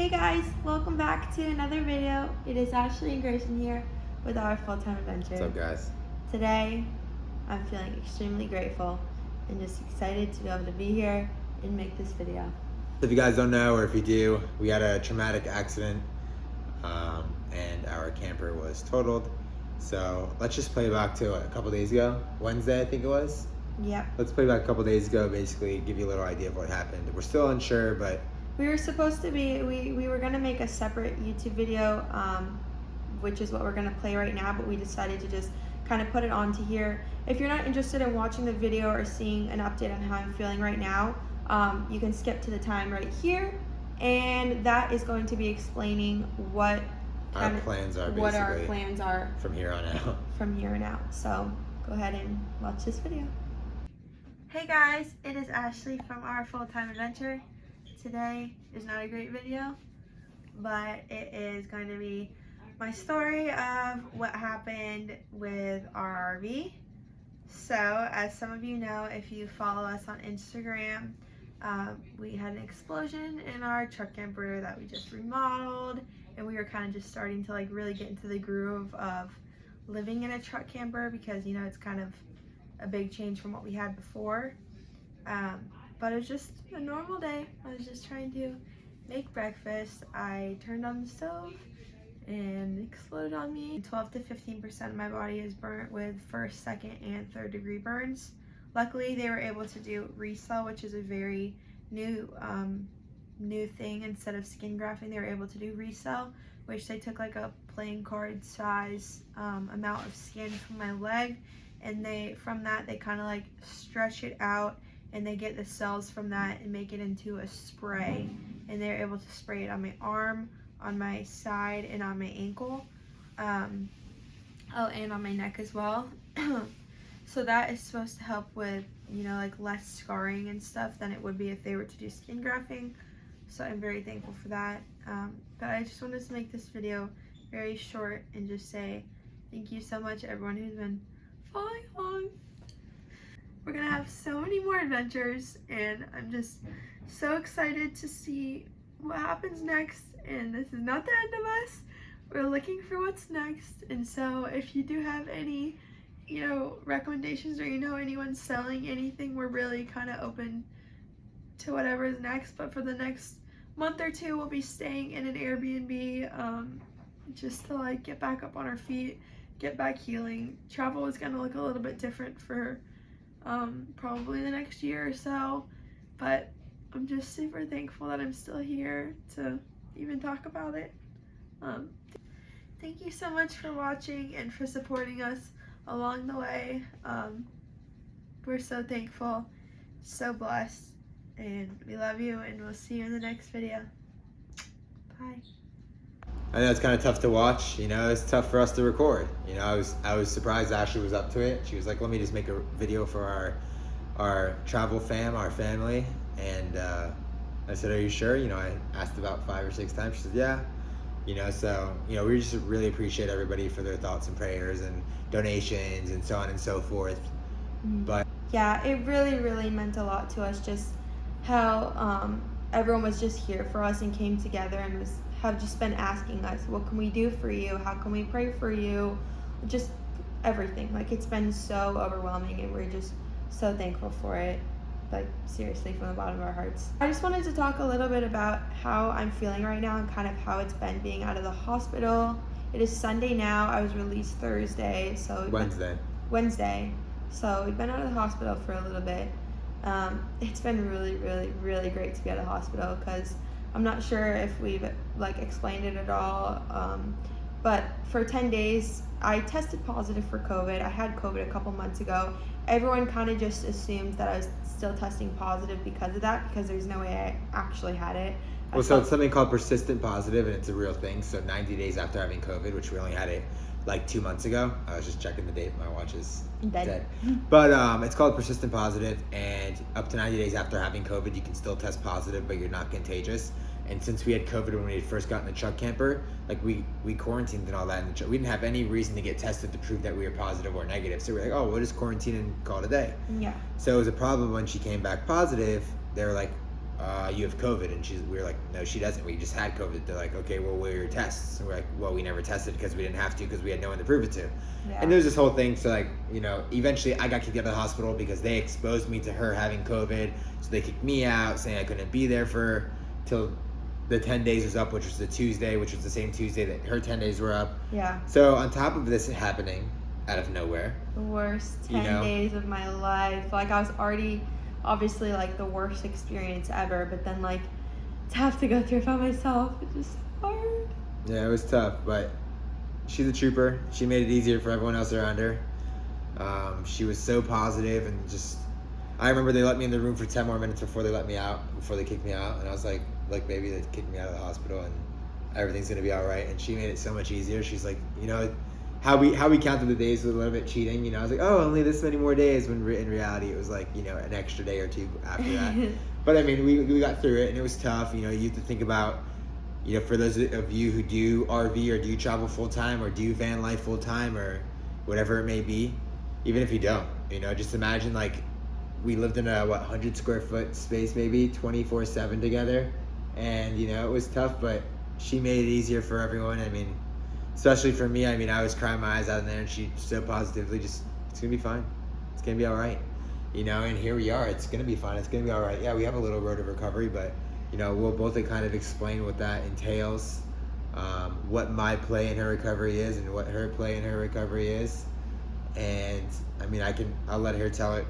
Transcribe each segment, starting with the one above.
Hey guys, welcome back to another video. It is Ashley and Grayson here with our full-time adventure. What's up, guys? Today, I'm feeling extremely grateful and just excited to be able to be here and make this video. If you guys don't know, or if you do, we had a traumatic accident and our camper was totaled. So let's just play back to a couple days ago, Wednesday I think it was. Yep. Let's play back a couple days ago, basically give you a little idea of what happened. We're still unsure, but We were supposed to be, we were going to make a separate YouTube video, which is what we're going to play right now, but we decided to just kind of put it onto here. If you're not interested in watching the video or seeing an update on how I'm feeling right now, you can skip to the time right here, and that is going to be explaining what our plans are from here on out. From here on out. So go ahead and watch this video. Hey guys, it is Ashley from our full-time adventure. Today is not a great video, but it is going to be my story of what happened with our RV. So, as some of you know, if you follow us on Instagram, we had an explosion in our truck camper that we just remodeled, and we were kind of just starting to like really get into the groove of living in a truck camper because, you know, it's kind of a big change from what we had before. But it was just a normal day. I was just trying to make breakfast. I turned on the stove and it exploded on me. 12 to 15% of my body is burnt with first, second, and third degree burns. Luckily, they were able to do RECELL, which is a very new thing. Instead of skin grafting, they were able to do RECELL, which they took like a playing card size amount of skin from my leg, and from that they kind of like stretch it out, and they get the cells from that and make it into a spray, and they're able to spray it on my arm, on my side, and on my ankle, and on my neck as well. So that is supposed to help with, you know, like less scarring and stuff than it would be if they were to do skin grafting. So I'm very thankful for that. But I just wanted to make this video very short and just say thank you so much everyone who's been following along. We're gonna have so many more adventures, and I'm just so excited to see what happens next. And this is not the end of us. We're looking for what's next. And so if you do have any, you know, recommendations, or you know anyone selling anything, we're really kind of open to whatever is next. But for the next month or two, we'll be staying in an Airbnb, just to like get back up on our feet, get back healing. Travel is gonna look a little bit different for probably the next year or so, but I'm just super thankful that I'm still here to even talk about it. Thank you so much for watching and for supporting us along the way. We're so thankful, so blessed, and we love you, and we'll see you in the next video. Bye. I know it's kind of tough to watch, you know, it's tough for us to record. You know, I was surprised Ashley was up to it. She was like, let me just make a video for our travel our family. And I said, are you sure? You know, I asked about 5 or 6 times. She said, yeah. You know, so, you know, we just really appreciate everybody for their thoughts and prayers and donations and so on and so forth. But yeah, it really, really meant a lot to us, just how everyone was just here for us and came together and have just been asking us, what can we do for you? How can we pray for you? Just everything. Like, it's been so overwhelming, and we're just so thankful for it. Like, seriously, from the bottom of our hearts. I just wanted to talk a little bit about how I'm feeling right now and kind of how it's been being out of the hospital. It is Sunday now. I was released Thursday, so Wednesday. So we've been out of the hospital for a little bit. It's been really, really, really great to be out of the hospital, because I'm not sure if we've like explained it at all, but for 10 days I tested positive for COVID. I had COVID a couple months ago. Everyone kind of just assumed that I was still testing positive because of that, because there's no way I actually had it. Well, so it's something called persistent positive, and it's a real thing. So 90 days after having COVID, which we only had it like 2 months ago. I was just checking the date. My watch is dead. But it's called persistent positive, and up to 90 days after having COVID, you can still test positive, but you're not contagious. And since we had COVID when we had first gotten the truck camper, like we quarantined and all that, and we didn't have any reason to get tested to prove that we were positive or negative. So we're like, oh, we'll just quarantine and call it a day. Yeah. So it was a problem when she came back positive. They were like, you have COVID. And we were like, no, she doesn't. We just had COVID. They're like, okay, well, where are your tests? And we're like, well, we never tested because we didn't have to because we had no one to prove it to. Yeah. And there's this whole thing. So, like, you know, eventually I got kicked out of the hospital because they exposed me to her having COVID. So they kicked me out, saying I couldn't be there till the 10 days was up, which was the Tuesday, which was the same Tuesday that her 10 days were up. Yeah. So on top of this happening out of nowhere, the worst 10 days of my life. Like, I was already obviously like the worst experience ever, but then like to have to go through it by myself, it's just hard. Yeah, it was tough, but she's a trooper. She made it easier for everyone else around her. She was so positive, and just, I remember they let me in the room for 10 more minutes before they kicked me out, and I was like, baby, they kicked me out of the hospital and everything's gonna be all right. And she made it so much easier. She's like, you know, how we counted the days was a little bit cheating, you know. I was like, oh, only this many more days, when in reality it was like, you know, an extra day or two after that. But I mean, we got through it, and it was tough. You know, you have to think about, you know, for those of you who do RV or do travel full time or do van life full time or whatever it may be, even if you don't, you know, just imagine, like, we lived in a 100 square foot space, maybe 24/7 together, and you know, it was tough, but she made it easier for everyone. I mean, especially for me. I mean, I was crying my eyes out in there, and she so positively just, it's gonna be fine, it's gonna be all right, you know. And here we are, it's gonna be fine, it's gonna be all right. Yeah, we have a little road of recovery, but you know, we'll both kind of explain what that entails, what my play in her recovery is and what her play in her recovery is. And I mean, I'll let her tell it,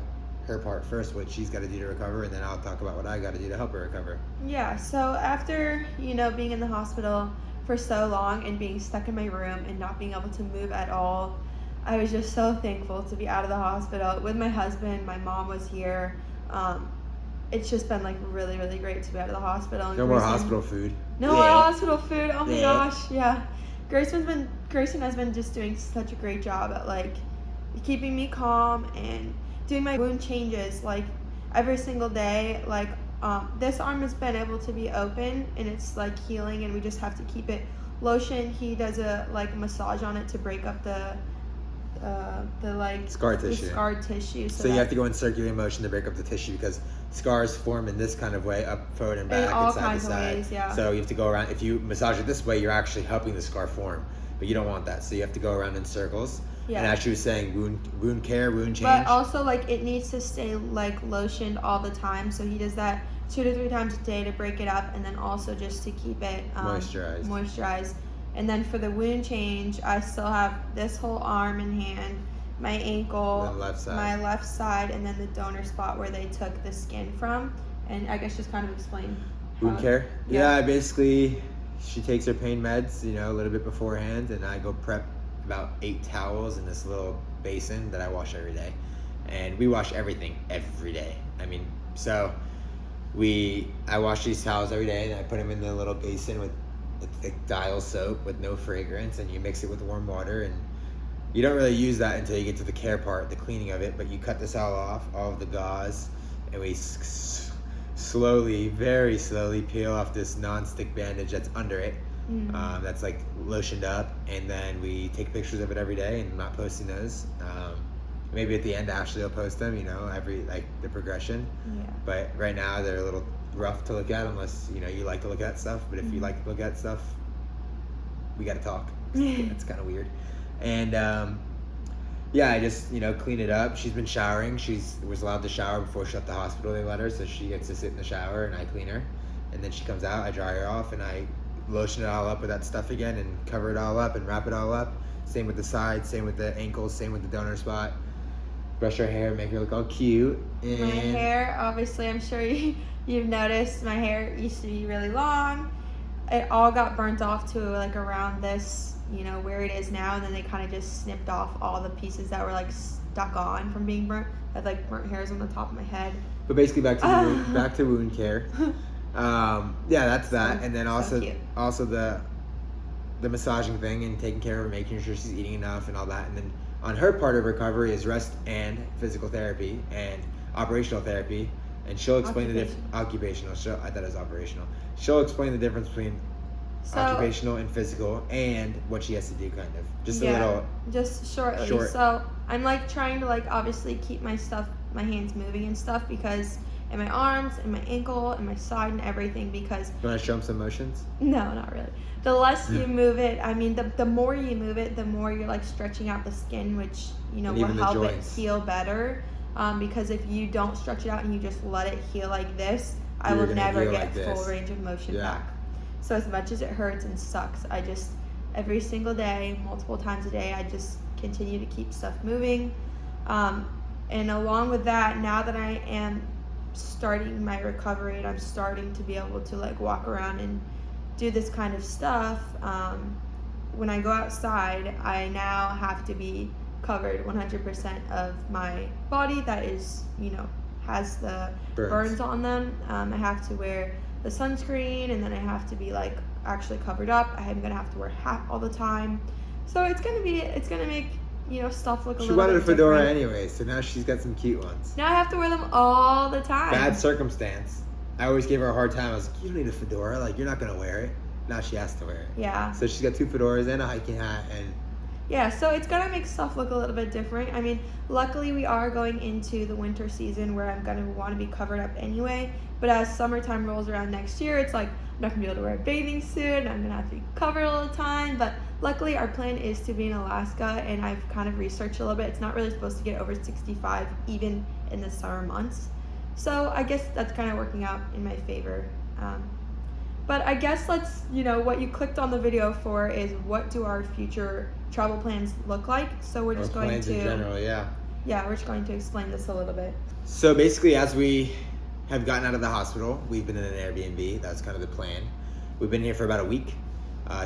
her part first, what she's got to do to recover, and then I'll talk about what I got to do to help her recover. Yeah, so after, you know, being in the hospital for so long and being stuck in my room and not being able to move at all, I was just so thankful to be out of the hospital with my husband. My mom was here. It's just been like really, really great to be out of the hospital. And no more hospital food. No more hospital food. Oh my gosh, yeah. Grayson has been just doing such a great job at like keeping me calm and doing my wound changes like every single day. Like this arm has been able to be open and it's like healing, and we just have to keep it lotion. He does a like massage on it to break up the like scar tissue. So you have to go in circular motion to break up the tissue, because scars form in this kind of way, up, forward, and back, all and side kinds to side. Of ways, yeah. So you have to go around. If you massage it this way, you're actually helping the scar form, but you don't want that. So you have to go around in circles. Yeah. And as she was saying, wound care, wound change. But also, like, it needs to stay like lotioned all the time. So he does that 2 to 3 times a day to break it up, and then also just to keep it moisturized. And then for the wound change, I still have this whole arm and hand, my ankle, my left side, and then the donor spot where they took the skin from. And I guess just kind of explain. Wound care? Yeah, basically, she takes her pain meds, you know, a little bit beforehand, and I go prep about 8 towels in this little basin that I wash every day. And we wash everything every day. I mean, so I wash these towels every day, and I put them in the little basin with dial soap with no fragrance, and you mix it with warm water, and you don't really use that until you get to the care part, the cleaning of it. But you cut this all off, all of the gauze, and we slowly, very slowly peel off this non-stick bandage that's under it. That's like lotioned up, and then we take pictures of it every day, and I'm not posting those. Maybe at the end Ashleigh will post them, you know, every, like, the progression. Yeah. But right now they're a little rough to look at, unless, you know, you like to look at stuff. But if you like to look at stuff, we gotta talk. It's kind of weird. And yeah, I just, you know, clean it up. She's been showering. She was allowed to shower before she left the hospital. They let her, so she gets to sit in the shower, and I clean her. And then she comes out, I dry her off, and I lotion it all up with that stuff again, and cover it all up and wrap it all up. Same with the sides, same with the ankles, same with the donor spot. Brush her hair, make her look all cute. And my hair, obviously, I'm sure you've noticed, my hair used to be really long. It all got burnt off to like around this, you know, where it is now, and then they kind of just snipped off all the pieces that were like stuck on from being burnt. I had like burnt hairs on the top of my head. But basically back to wound care. Yeah, that's that. And then also the massaging thing and taking care of her, making sure she's eating enough and all that. And then on her part of recovery is rest and physical therapy and operational therapy. And she'll explain the difference. Occupational. I thought it was operational. She'll explain the difference between occupational and physical, and what she has to do, kind of. Just a little. Just shortly. So I'm like trying to like obviously keep my hands moving and stuff, because in my arms, in my ankle, in my side, and everything because... You want to show them some motions? No, not really. The less you move it, I mean, the more you move it, the more you're like stretching out the skin, which, you know, will help joints. It heal better. Because if you don't stretch it out and you just let it heal like this, I will never get full range of motion back. So as much as it hurts and sucks, I just, every single day, multiple times a day, I just continue to keep stuff moving. And along with that, now that I am starting my recovery and I'm starting to be able to like walk around and do this kind of stuff, when I go outside, I now have to be covered 100% of my body that is, you know, has the burns on them. I have to wear the sunscreen, and then I have to be like actually covered up. I'm gonna have to wear a hat all the time, so it's gonna make, you know, stuff look a little bit different. She wanted a fedora anyway, so now she's got some cute ones. Now I have to wear them all the time. Bad circumstance. I always gave her a hard time. I was like, you don't need a fedora, like you're not gonna wear it. Now she has to wear it. Yeah. So she's got 2 fedoras and a hiking hat, and yeah, so it's gonna make stuff look a little bit different. I mean, luckily we are going into the winter season where I'm gonna want to be covered up anyway. But as summertime rolls around next year, it's like I'm not gonna be able to wear a bathing suit. I'm gonna have to be covered all the time. But luckily, our plan is to be in Alaska, and I've kind of researched a little bit. It's not really supposed to get over 65 even in the summer months. So I guess that's kind of working out in my favor. But I guess let's, you know, what you clicked on the video for is what do our future travel plans look like. So we're just going to... in general, yeah. Yeah, we're just going to explain this a little bit. So basically, as we have gotten out of the hospital, we've been in an Airbnb. That's kind of the plan. We've been here for about a week.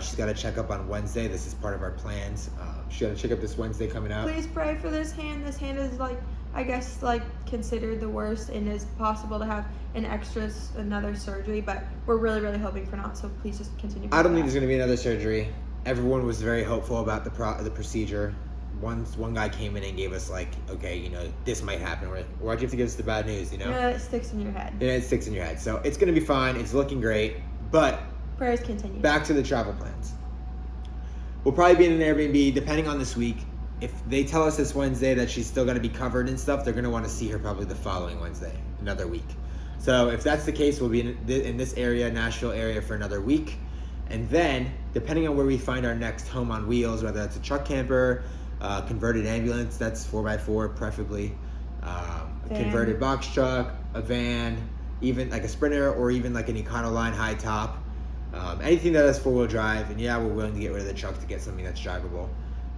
She's got to check up on Wednesday. This is part of our plans. She's got to check up this Wednesday coming up. Please pray for this hand. This hand is like, I guess, like considered the worst, and is possible to have another surgery, but we're really, really hoping for not. So please just continue. I don't think there's going to be another surgery. Everyone was very hopeful about the procedure. One guy came in and gave us like, okay, you know, this might happen. We're like, why'd you have to give us the bad news, you know? Yeah, it sticks in your head. Yeah, it sticks in your head. So it's going to be fine. It's looking great. But prayers continue. Back to the travel plans. We'll probably be in an Airbnb depending on this week. If they tell us this Wednesday that she's still going to be covered and stuff, they're going to want to see her probably the following Wednesday, another week. So if that's the case, we'll be in this area, Nashville area, for another week. And then, depending on where we find our next home on wheels, whether that's a truck camper, converted ambulance, that's 4x4 preferably, converted box truck, a van, even like a Sprinter, or even like an Econoline high top, anything that has 4-wheel drive. And yeah, we're willing to get rid of the truck to get something that's drivable.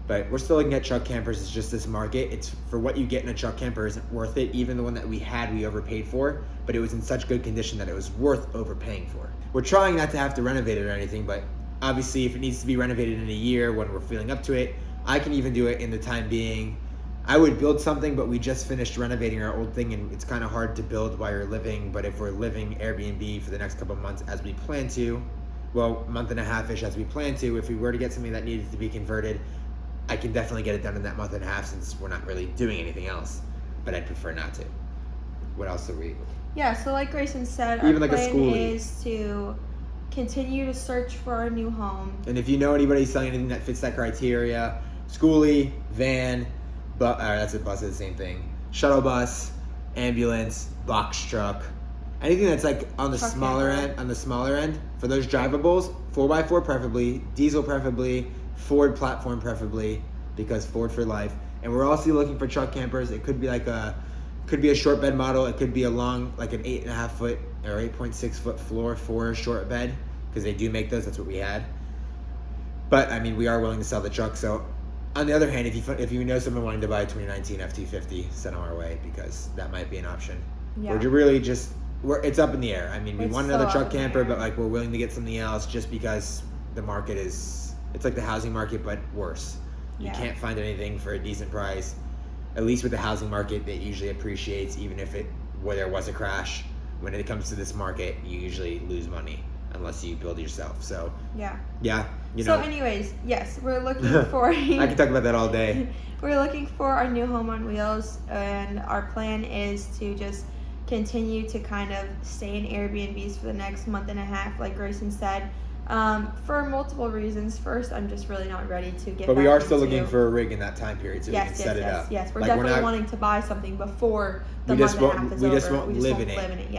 But we're still looking at truck campers. It's just this market. It's for what you get in a truck camper isn't worth it. Even the one that we had, we overpaid for, but it was in such good condition that it was worth overpaying for. We're trying not to have to renovate it or anything, but obviously if it needs to be renovated in a year when we're feeling up to it, I can even do it in the time being. I would build something, but we just finished renovating our old thing, and it's kind of hard to build while you're living. But if we're living Airbnb for the next couple of months as we plan to, well, month and a half-ish as we plan to, if we were to get something that needed to be converted, I can definitely get it done in that month and a half since we're not really doing anything else, but I'd prefer not to. What else are we? Yeah, so like Grayson said, even our like plan is to continue to search for our new home. And if you know anybody selling anything that fits that criteria, schoolie, van, that's a bus, is the same thing. Shuttle bus, ambulance, box truck, anything that's like on the smaller end, for those drivables, 4x4 preferably, diesel preferably, Ford platform preferably, because Ford for life. And we're also looking for truck campers. It could be a short bed model. It could be a long, like an 8.5 foot or 8.6 foot floor for a short bed, because they do make those. That's what we had. But I mean, we are willing to sell the truck. So on the other hand, if you know someone wanting to buy a 2019 F-250, send them our way, because that might be an option. Yeah. Or really just, it's up in the air. I mean, we want another truck camper, but like we're willing to get something else just because the market is, it's like the housing market, but worse. You can't find anything for a decent price. At least with the housing market, it usually appreciates, even if where there was a crash. When it comes to this market, you usually lose money unless you build yourself. So yeah. You know. So anyways, yes, we're looking for. I can talk about that all day. We're looking for our new home on wheels, and our plan is to just continue to kind of stay in Airbnbs for the next month and a half, like Grayson said. for multiple reasons. First, I'm just really not ready to get. But we back are still into, looking for a rig in that time period, so we can set it up. Yes, we're Like, definitely wanting to buy something before the we month just and a half won't. is We over. just won't live in it.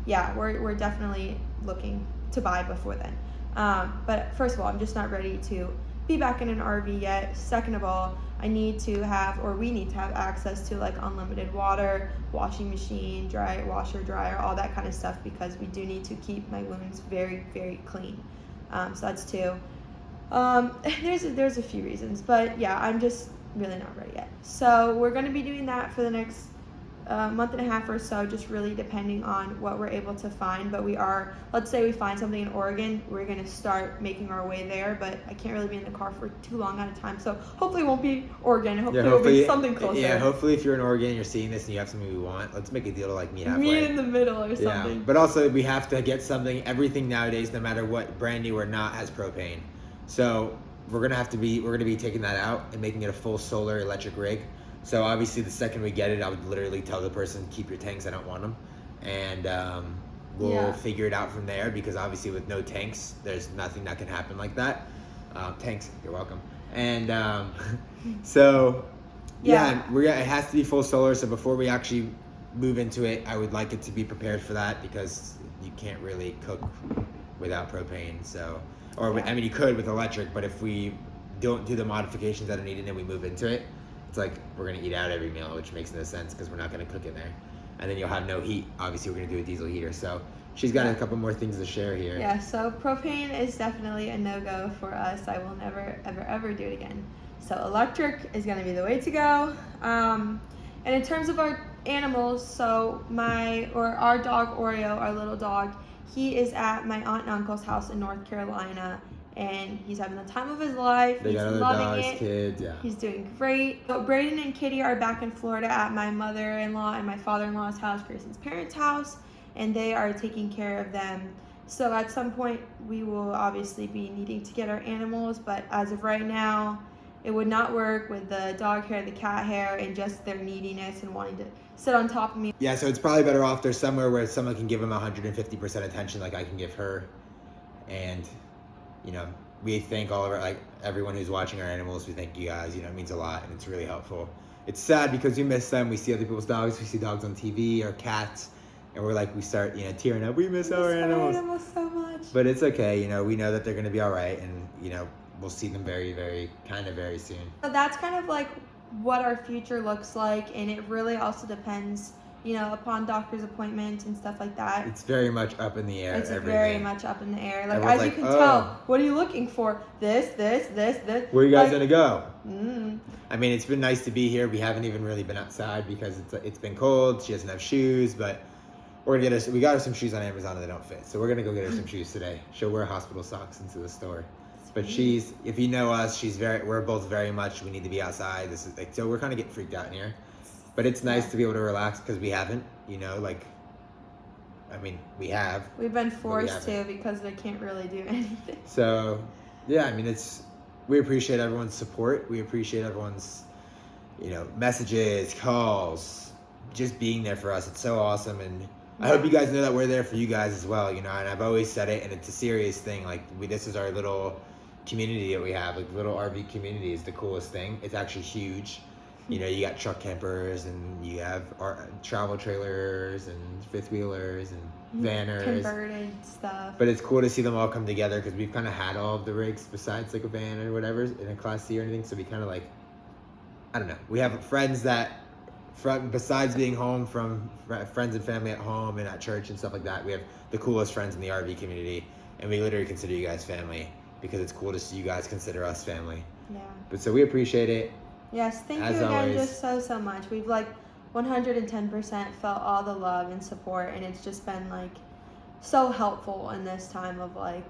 Yeah. We're definitely looking to buy before then. But first of all, I'm just not ready to be back in an RV yet. Second of all, we need to have access to like unlimited water, washing machine, washer, dryer, all that kind of stuff, because we do need to keep my wounds very, very clean. So that's two. There's a few reasons, but yeah, I'm just really not ready yet. So we're going to be doing that for the next month and a half or so, just really depending on what we're able to find. But let's say we find something in Oregon, we're going to start making our way there, but I can't really be in the car for too long at a time, so hopefully it won't be Oregon. Hopefully it'll be something closer. Yeah, hopefully if you're in Oregon and you're seeing this and you have something we want, let's make a deal to like meet halfway. Meet in the middle or something. Yeah, but also we have to get something. Everything nowadays, no matter what, brand new or not, has propane. So we're gonna be taking that out and making it a full solar electric rig. So obviously the second we get it, I would literally tell the person, keep your tanks, I don't want them. And we'll figure it out from there, because obviously with no tanks, there's nothing that can happen like that. Tanks, you're welcome. And so it has to be full solar. So before we actually move into it, I would like it to be prepared for that, because you can't really cook without propane. So, I mean, you could with electric, but if we don't do the modifications that are needed and we move into it, it's like we're going to eat out every meal, which makes no sense because we're not going to cook in there. And then you'll have no heat. Obviously, we're going to do a diesel heater. So she's got a couple more things to share here. Yeah, so propane is definitely a no-go for us. I will never, ever, ever do it again. So electric is going to be the way to go. And in terms of our animals, so our dog Oreo, our little dog, he is at my aunt and uncle's house in North Carolina, and he's having the time of his life. They got other dogs, kids, yeah. He's doing great. So Brayden and Kitty are back in Florida at my mother-in-law and my father-in-law's house, Grayson's parents' house, and they are taking care of them. So at some point, we will obviously be needing to get our animals, but as of right now, it would not work with the dog hair, the cat hair, and just their neediness and wanting to sit on top of me. Yeah, so it's probably better off there's somewhere where someone can give them 150% attention like I can give her. And we thank all of everyone who's watching our animals. We thank you guys. It means a lot, and it's really helpful. It's sad because we miss them. We see other people's dogs. We see dogs on TV or cats, and we start tearing up. We miss our animals so much. But it's okay. We know that they're going to be all right, and we'll see them very, very soon. So that's kind of like what our future looks like, and it really also depends upon doctor's appointments and stuff like that. It's very much up in the air. It's very much up in the air. As you can tell, what are you looking for? This. Where are you guys gonna go? I mean, it's been nice to be here. We haven't even really been outside because it's been cold. She doesn't have shoes, but we got her some shoes on Amazon and they don't fit. So we're gonna go get her some shoes today. She'll wear hospital socks into the store. But if you know us, we're both very much, we need to be outside. So we're kind of getting freaked out in here. But it's nice to be able to relax because we haven't, we have. We've been forced to because they can't really do anything. So, yeah, I mean, we appreciate everyone's support. We appreciate everyone's, messages, calls, just being there for us. It's so awesome. And I hope you guys know that we're there for you guys as well, and I've always said it, and it's a serious thing. This is our little community that we have. The little RV community is the coolest thing. It's actually huge. You got truck campers, and you have travel trailers and fifth wheelers and vanners, converted stuff. But it's cool to see them all come together because we've kind of had all of the rigs besides a van or whatever in a Class C or anything. So we kind of I don't know. We have friends besides being home from friends and family at home and at church and stuff like that. We have the coolest friends in the RV community, and we literally consider you guys family because it's cool to see you guys consider us family. Yeah. But so we appreciate it. Yes, thank you again just so much. We've 110% felt all the love and support, and it's just been so helpful in this time of an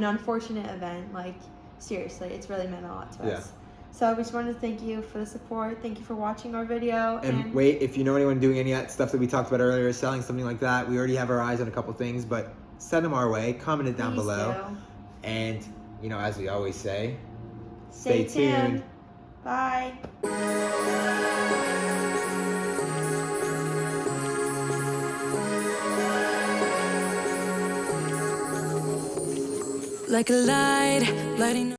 unfortunate event. Seriously, it's really meant a lot to us. So we just wanted to thank you for the support. Thank you for watching our video. And wait, if you know anyone doing any of that stuff that we talked about earlier, selling something like that, we already have our eyes on a couple things, but send them our way. Comment it down below. Do. And, as we always say, stay tuned. Bye. like a light, lighting